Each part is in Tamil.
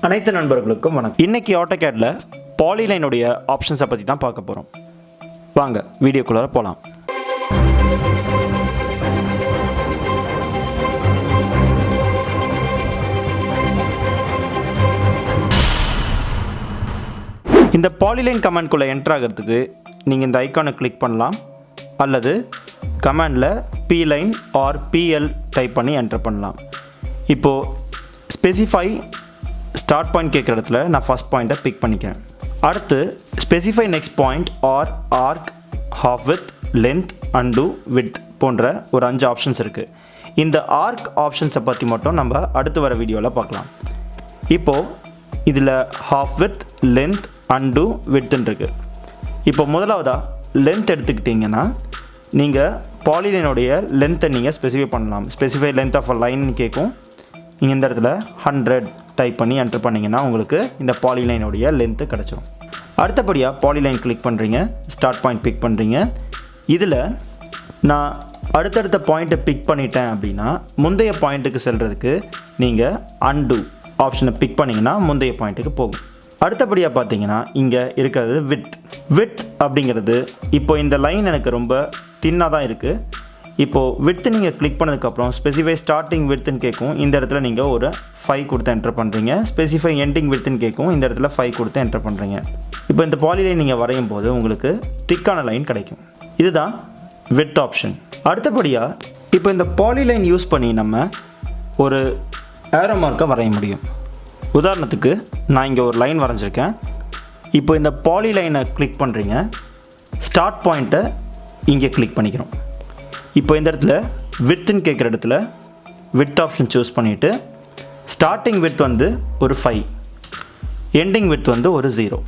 அனைத்து நண்பர்களுக்கும் வணக்கம். இன்னைக்கு AutoCADல பாலிலைனுடைய ஆப்ஷன்ஸை பற்றி தான் பார்க்க போகிறோம். வாங்க வீடியோக்குள்ளார போகலாம். இந்த பாலிலைன் கமாண்ட்குள்ளே என்டர் ஆகிறதுக்கு நீங்கள் இந்த ஐக்கானை கிளிக் பண்ணலாம், அல்லது கமாண்டில் pline ஆர் pl டைப் பண்ணி என்டர் பண்ணலாம். இப்போது ஸ்பெசிஃபை ஸ்டார்ட் பாயிண்ட் கேட்குற இடத்துல நான் ஃபஸ்ட் பாயிண்ட்டை பிக் பண்ணிக்கிறேன். அடுத்து specify next point or arc, half width, length, and, width போன்ற ஒரு 5 ஆப்ஷன்ஸ் இருக்குது. இந்த ஆர்க் ஆப்ஷன்ஸை பற்றி மட்டும் நம்ம அடுத்து வர வீடியோவில் பார்க்கலாம். இப்போது இதில் ஹாஃப் வித், லென்த், அண்டு, வித்துன்னு இருக்குது. இப்போ முதலாவதாக லென்த் எடுத்துக்கிட்டிங்கன்னா நீங்கள் பாலிலைனுடைய லென்த்தை நீங்கள் ஸ்பெசிஃபை பண்ணலாம். Specify length of a line கேட்கும். நீங்கள் இந்த இடத்துல 100 டைப் பண்ணி என்டர் பண்ணிங்கன்னா உங்களுக்கு இந்த பாலிலைனுடைய லென்த்து கிடச்சிரும். அடுத்தபடியாக பாலிலைன் கிளிக் பண்ணுறீங்க, ஸ்டார்ட் பாயிண்ட் பிக் பண்ணுறீங்க. இதில் நான் அடுத்தடுத்த பாயிண்ட்டை பிக் பண்ணிட்டேன் அப்படின்னா முந்தைய பாயிண்ட்டுக்கு செல்கிறதுக்கு நீங்கள் அண்டு ஆப்ஷனை பிக் பண்ணிங்கன்னா முந்தைய பாயிண்ட்டுக்கு போகும். அடுத்தபடியாக பார்த்தீங்கன்னா இங்கே இருக்கிறது வித் அப்படிங்கிறது, இப்போ இந்த லைன் எனக்கு ரொம்ப தின்னாக தான் இருக்குது. இப்போது வித்து நீங்கள் கிளிக் பண்ணதுக்கப்புறம் ஸ்பெசிஃபை ஸ்டார்டிங் வித்துன்னு கேட்கும். இந்த இடத்துல நீங்கள் ஒரு 5 கொடுத்து என்டர் பண்ணுறீங்க. ஸ்பெசிஃபை எண்டிங் வித்துன்னு கேட்கும். இந்த இடத்துல 5 கொடுத்து என்டர் பண்ணுறீங்க. இப்போ இந்த பாலிலைன் நீங்கள் வரையும் போது உங்களுக்கு திக்கான லைன் கிடைக்கும். இதுதான் வித் ஆப்ஷன். அடுத்தபடியாக இப்போ இந்த பாலிலைன் யூஸ் பண்ணி நம்ம ஒரு ஏரோ மார்க்கை வரைய முடியும். உதாரணத்துக்கு நான் இங்கே ஒரு லைன் வரைஞ்சிருக்கேன். இப்போ இந்த பாலிலைனை கிளிக் பண்ணுறீங்க, ஸ்டார்ட் பாயிண்ட்டை இங்கே கிளிக் பண்ணிக்கிறோம். இப்போ இந்த இடத்துல வித்துன்னு கேட்குற இடத்துல வித் ஆப்ஷன் சூஸ் பண்ணிவிட்டு ஸ்டார்டிங் வித் வந்து ஒரு 5, எண்டிங் வித் வந்து ஒரு 0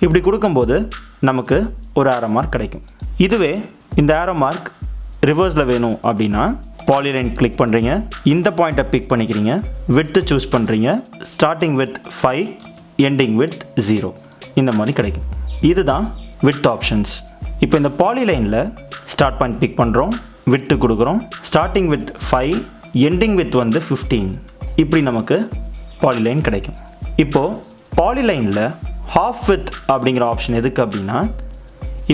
இப்படி கொடுக்கும்போது நமக்கு ஒரு ஏரோ மார்க் கிடைக்கும். இதுவே இந்த ஏரோ மார்க் ரிவர்ஸில் வேணும் அப்படின்னா பாலிலைன் கிளிக் பண்ணுறீங்க, இந்த பாயிண்ட்டை பிக் பண்ணிக்கிறீங்க, வித்து சூஸ் பண்ணுறீங்க, ஸ்டார்டிங் வித் 5, எண்டிங் வித் 0 இந்த மாதிரி கிடைக்கும். இதுதான் வித் ஆப்ஷன்ஸ். இப்போ இந்த பாலிலைனில் ஸ்டார்ட் பாயிண்ட் பிக் பண்ணுறோம், வித்து கொடுக்குறோம், ஸ்டார்டிங் வித் 5, எண்டிங் வித் வந்து 15 இப்படி நமக்கு பாலிலைன் கிடைக்கும். இப்போது பாலிலைனில் ஹாஃப் வித் அப்படிங்கிற ஆப்ஷன் எதுக்கு அப்படின்னா,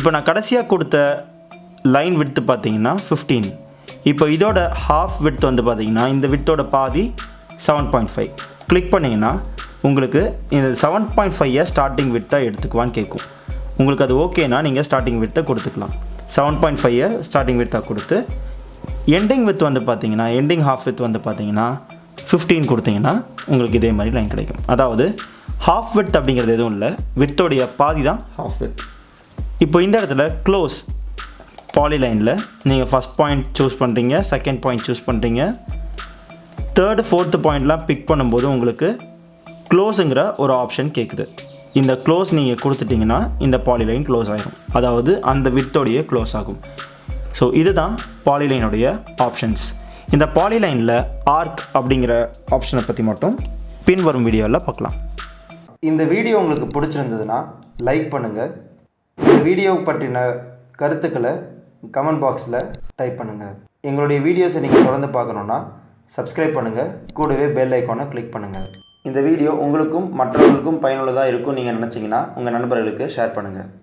இப்போ நான் கடைசியாக கொடுத்த லைன் வித்து பார்த்தீங்கன்னா 15. இப்போ இதோட ஹாஃப் வித் வந்து பார்த்தீங்கன்னா இந்த வித்தோட பாதி 7.5 கிளிக் பண்ணிங்கன்னா உங்களுக்கு இந்த 7.5 ஸ்டார்டிங் வித்தாக எடுத்துக்குவான்னு கேட்கும். உங்களுக்கு அது ஓகேனா நீங்கள் ஸ்டார்டிங் வித்தை கொடுத்துக்கலாம். 7.5 ஸ்டார்டிங் வித்தாக கொடுத்து எண்டிங் வித் வந்து பார்த்தீங்கன்னா எண்டிங் ஹாஃப் வித் வந்து பார்த்தீங்கன்னா 15 கொடுத்தீங்கன்னா உங்களுக்கு இதே மாதிரி லைன் கிடைக்கும். அதாவது ஹாஃப் வித் அப்படிங்கிறது எதுவும் இல்லை, வித்தோடைய பாதி தான் ஹாஃப் வித். இப்போ இந்த இடத்துல க்ளோஸ் பாலிலைனில் நீங்கள் ஃபஸ்ட் பாயிண்ட் சூஸ் பண்ணுறீங்க, செகண்ட் பாயிண்ட் சூஸ் பண்ணுறீங்க, தேர்டு ஃபோர்த்து பாயிண்ட்லாம் பிக் பண்ணும்போது உங்களுக்கு க்ளோஸுங்கிற ஒரு ஆப்ஷன் கேட்குது. இந்த க்ளோஸ் நீங்கள் கொடுத்துட்டிங்கன்னா இந்த பாலிலைன் க்ளோஸ் ஆகிடும், அதாவது அந்த வித்தோடைய க்ளோஸ் ஆகும். ஸோ இதுதான் பாலிலைனுடைய ஆப்ஷன்ஸ். இந்த பாலிலைனில் ஆர்க் அப்படிங்கிற ஆப்ஷனை பற்றி மட்டும் பின்வரும் வீடியோவில் பார்க்கலாம். இந்த வீடியோ உங்களுக்கு பிடிச்சிருந்ததுன்னா லைக் பண்ணுங்கள். இந்த வீடியோ பற்றின கருத்துக்களை கமெண்ட் பாக்ஸில் டைப் பண்ணுங்கள். எங்களுடைய வீடியோஸை நீங்கள் தொடர்ந்து பார்க்கணுன்னா சப்ஸ்கிரைப் பண்ணுங்கள், கூடவே பெல் ஐக்கானை கிளிக் பண்ணுங்கள். இந்த வீடியோ உங்களுக்கும் மற்றவர்களுக்கும் பயனுள்ளதாக இருக்கும் நீங்கள் நினச்சிங்கன்னா உங்கள் நண்பர்களுக்கு ஷேர் பண்ணுங்கள்.